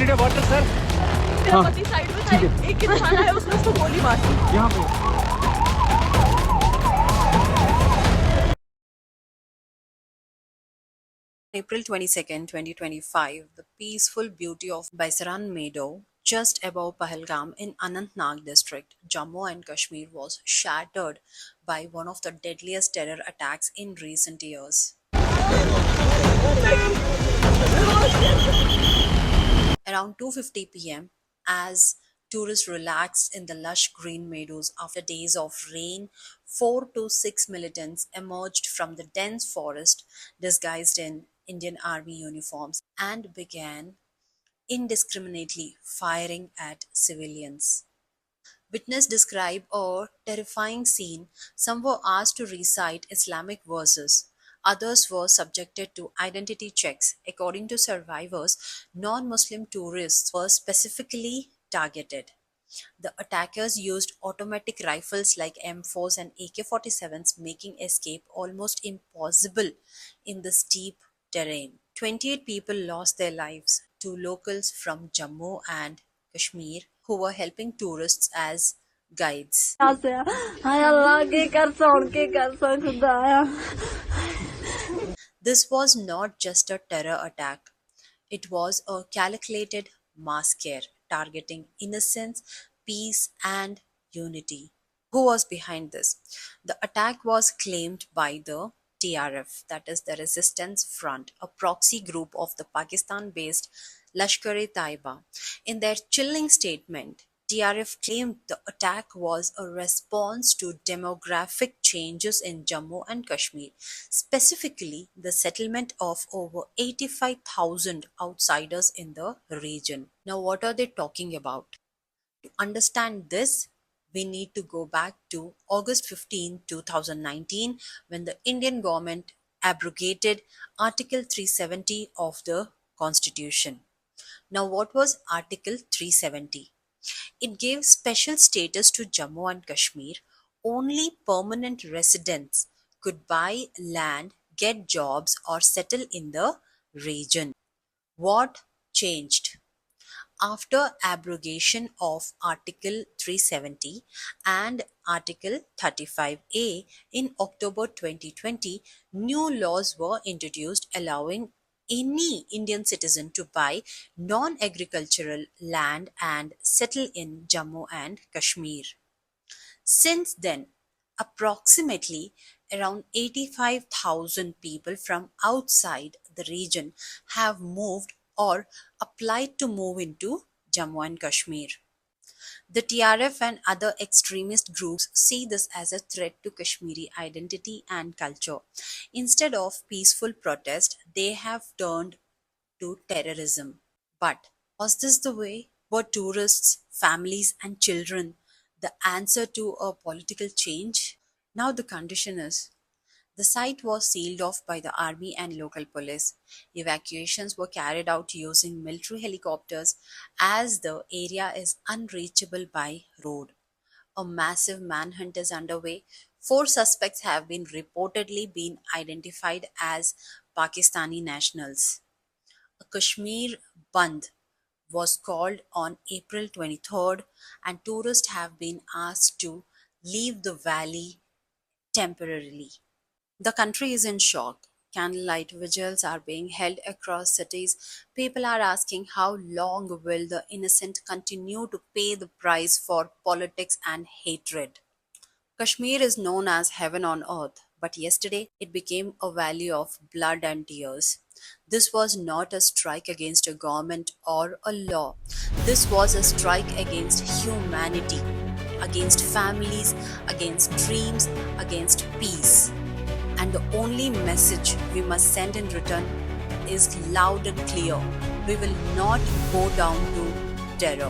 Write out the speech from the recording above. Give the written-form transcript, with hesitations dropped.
Need water sir. Tirupati side में था, एक इंसान आया, उसने उसको गोली मार दी। यहाँ पे April 22nd, 2025, the peaceful beauty of Baisaran Meadow, just above Pahalgam in Anantnag district, Jammu and Kashmir, was shattered by one of the deadliest terror attacks in recent years. Around 2:50 p.m., as tourists relaxed in the lush green meadows after days of rain, 4 to 6 militants emerged from the dense forest disguised in Indian Army uniforms and began indiscriminately firing at civilians. Witnesses describe a terrifying scene. Some were asked to recite Islamic verses. Others were subjected to identity checks. According to survivors, non Muslim tourists were specifically targeted. The attackers used automatic rifles like M4s and AK-47s, making escape almost impossible in the steep terrain. 28 people lost their lives. Two locals from Jammu and Kashmir who were helping tourists as guides. This was not just a terror attack, it was a calculated mass scare targeting innocence, peace, and unity. Who was behind this? The attack was claimed by the TRF, that is the Resistance Front, a proxy group of the Pakistan based Lashkar-e-Taiba. In their chilling statement, TRF claimed the attack was a response to demographic changes in Jammu and Kashmir, specifically the settlement of over 85,000 outsiders in the region. Now, what are they talking about? To understand this, we need to go back to August 15, 2019, when the Indian government abrogated Article 370 of the Constitution. Now, what was Article 370? It gave special status to Jammu and Kashmir. Only permanent residents could buy land, get jobs, or settle in the region. What changed? After abrogation of Article 370 and Article 35A in October 2020, new laws were introduced allowing any Indian citizen to buy non-agricultural land and settle in Jammu and Kashmir. Since then, approximately around 85,000 people from outside the region have moved or applied to move into Jammu and Kashmir. The TRF and other extremist groups see this as a threat to Kashmiri identity and culture. Instead of peaceful protest, they have turned to terrorism. But was this the way? Were tourists, families, and children the answer to a political change? Now the condition is the site was sealed off by the army and local police. Evacuations were carried out using military helicopters as the area is unreachable by road. A massive manhunt is underway. 4 suspects have been reportedly been identified as Pakistani nationals. A Kashmir Bandh was called on April 23rd, and tourists have been asked to leave the valley temporarily. The country is in shock. Candlelight vigils are being held across cities. People are asking how long will the innocent continue to pay the price for politics and hatred. Kashmir is known as heaven on earth, but yesterday it became a valley of blood and tears. This was not a strike against a government or a law. This was a strike against humanity, against families, against dreams, against peace. And the only message we must send in return is loud and clear. We will not go down to terror.